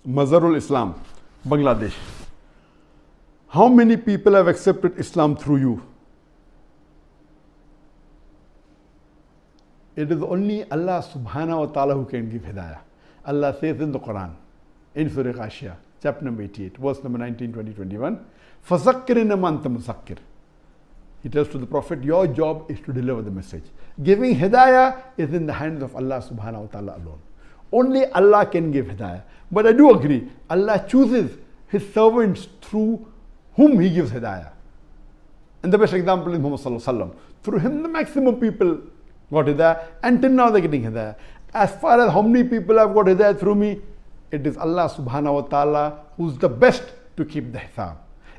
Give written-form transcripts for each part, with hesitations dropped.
Mazharul Islam, Bangladesh. How many people have accepted Islam through you? It is only Allah subhanahu wa ta'ala who can give hidayah. Allah says in the Quran, in Surah Ghashiyah, chapter number 88, verse number 19, 20, 21, فَذَكِّرْ إِنَّمَا أَنْتَ مُذَكِّرٌ. He tells to the Prophet, your job is to deliver the message. Giving hidayah is in the hands of Allah subhanahu wa ta'ala alone. Only Allah can give hidayah. But I do agree, Allah chooses His servants through whom He gives hidayah. And the best example is Muhammad sallallahu alaihi wasallam. Through him the maximum people got hidayah. Until now they're getting hidayah. As far as how many people have got hidayah through me, it is Allah subhanahu wa ta'ala who's the best to keep the hisab.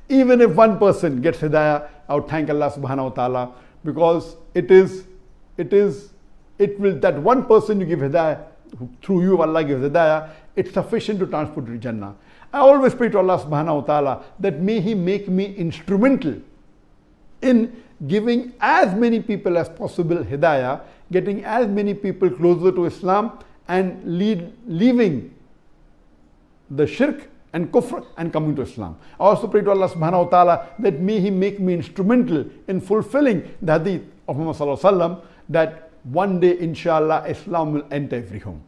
Even if one person gets hidayah, I would thank Allah subhanahu wa ta'ala, because it will, that one person you give hidayah, through you Allah gives hidayah, it's sufficient to transport to Jannah. I always pray to Allah subhanahu wa ta'ala that may He make me instrumental in giving as many people as possible hidayah, getting as many people closer to Islam, and leaving the shirk and kufr and coming to Islam. I also pray to Allah subhanahu wa ta'ala that may He make me instrumental in fulfilling the hadith of Muhammad sallallahu alaihi wasallam, that one day inshallah Islam will enter every home.